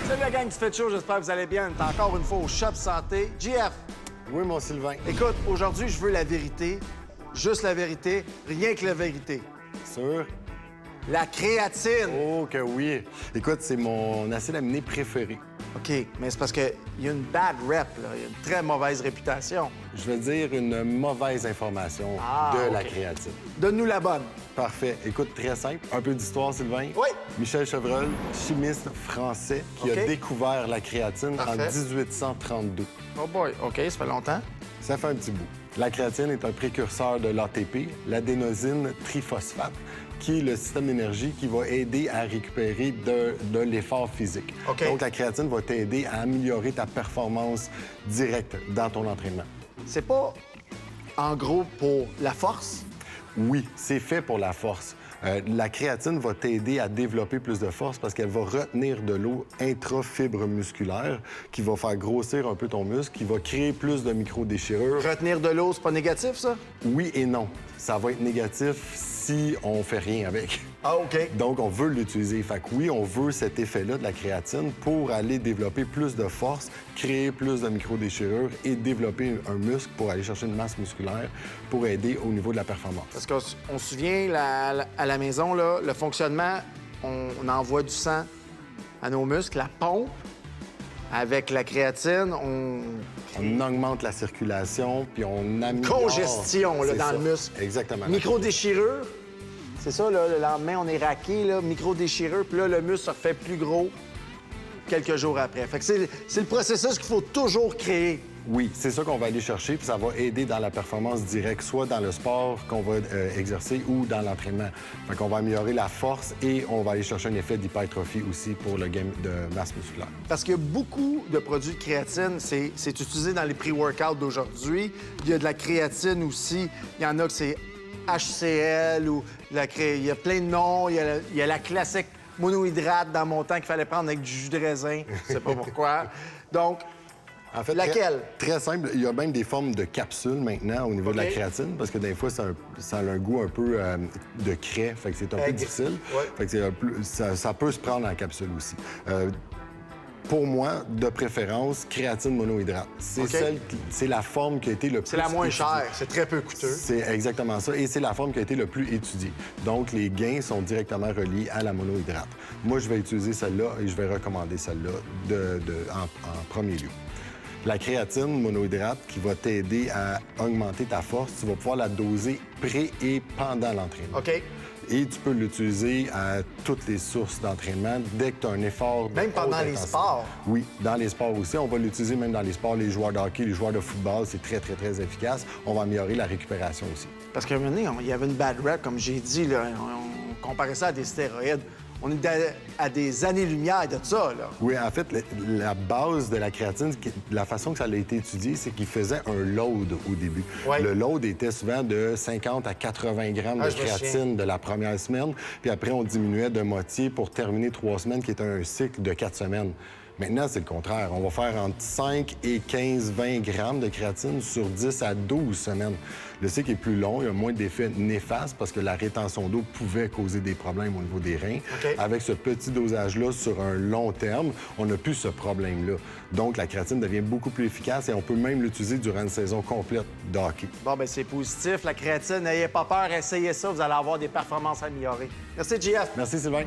Salut la gang du Fait Show, j'espère que vous allez bien. On est encore une fois au Shop Santé. JF, Oui, mon Sylvain. écoute, aujourd'hui, je veux la vérité, juste la vérité, rien que la vérité. Sûr? La créatine. Oh que oui. Écoute, c'est mon acide aminé préféré. OK, mais c'est parce qu'il y a une bad rep, là. Il y a une très mauvaise réputation. Je veux dire une mauvaise information de la OK. créatine. Donne-nous la bonne. Parfait. Écoute, très simple. Un peu d'histoire, Sylvain. Oui. Michel Chevreul, chimiste français, qui OK. a découvert la créatine Parfait. en 1832. Oh boy, OK, ça fait longtemps. Ça fait un petit bout. La créatine est un précurseur de l'ATP, l'adénosine triphosphate, qui est le système d'énergie qui va aider à récupérer de l'effort physique. OK. Donc, la créatine va t'aider à améliorer ta performance directe dans ton entraînement. C'est pas, en gros, pour la force? Oui, c'est fait pour la force. La créatine va t'aider à développer plus de force parce qu'elle va retenir de l'eau intrafibre musculaire qui va faire grossir un peu ton muscle, qui va créer plus de micro-déchirures. Retenir de l'eau, c'est pas négatif, ça? Oui et non. Ça va être négatif si on fait rien avec. Ah, OK. Donc, on veut l'utiliser. Fait que oui, on veut cet effet-là de la créatine pour aller développer plus de force, créer plus de micro-déchirures et développer un muscle pour aller chercher une masse musculaire pour aider au niveau de la performance. Parce qu'on se souvient, à la maison, là, le fonctionnement, on envoie du sang à nos muscles, la pompe. Avec la créatine, On augmente la circulation, puis on améliore... Congestion, là, C'est dans ça. le muscle. Exactement. Micro-déchirure, c'est ça, là, le lendemain, on est raqué, là, micro-déchirure, puis là, le muscle se refait plus gros quelques jours après. Fait que c'est le processus qu'il faut toujours créer. Oui, c'est ça qu'on va aller chercher, puis ça va aider dans la performance directe, soit dans le sport qu'on va exercer ou dans l'entraînement. Fait qu'on va améliorer la force et on va aller chercher un effet d'hypertrophie aussi pour le gain de masse musculaire. Parce qu'il y a beaucoup de produits de créatine, c'est utilisé dans les pré-workouts d'aujourd'hui. Il y a de la créatine aussi. Il y en a que c'est HCL ou il y a plein de noms. Il y a la classique monohydrate dans mon temps qu'il fallait prendre avec du jus de raisin. Je sais pas pourquoi. Donc, En fait, laquelle? Très simple. Il y a même des formes de capsules maintenant au niveau de la OK. créatine, parce que des fois, ça a un goût un peu de craie, fait que c'est un peu difficile. Ouais. Fait que ça peut se prendre en capsule aussi. Pour moi, de préférence, créatine monohydrate. C'est OK. c'est la forme qui a été le plus c'est la moins étudiée. chère. C'est très peu coûteux. C'est exactement ça. Et c'est la forme qui a été le plus étudiée. Donc, les gains sont directement reliés à la monohydrate. Moi, je vais utiliser celle-là et je vais recommander celle-là en premier lieu. La créatine monohydrate qui va t'aider à augmenter ta force, tu vas pouvoir la doser pré- et pendant l'entraînement. OK. Et tu peux l'utiliser à toutes les sources d'entraînement dès que tu as un effort de Même pendant haute les intensité. sports. Oui, dans les sports aussi. On va l'utiliser même dans les sports, les joueurs de hockey, les joueurs de football. C'est très, très, très efficace. On va améliorer la récupération aussi. Parce qu'à un moment donné, il y avait une bad rep, comme j'ai dit. Là, on comparait ça à des stéroïdes. On est à des années-lumière de ça, là. Oui, en fait, la base de la créatine, la façon que ça a été étudié, c'est qu'il faisait un load au début. Ouais. Le load était souvent de 50 à 80 grammes de je me souviens. créatine de la première semaine, puis après, on diminuait de moitié pour terminer 3 semaines, qui était un cycle de 4 semaines. Maintenant, c'est le contraire. On va faire entre 5 et 15-20 grammes de créatine sur 10 à 12 semaines. Le cycle est plus long, il y a moins d'effets néfastes parce que la rétention d'eau pouvait causer des problèmes au niveau des reins. OK. Avec ce petit dosage-là, sur un long terme, on n'a plus ce problème-là. Donc, la créatine devient beaucoup plus efficace et on peut même l'utiliser durant une saison complète de hockey. Bon, ben c'est positif. La créatine, n'ayez pas peur, essayez ça, vous allez avoir des performances améliorées. Merci, JF. Merci, Sylvain.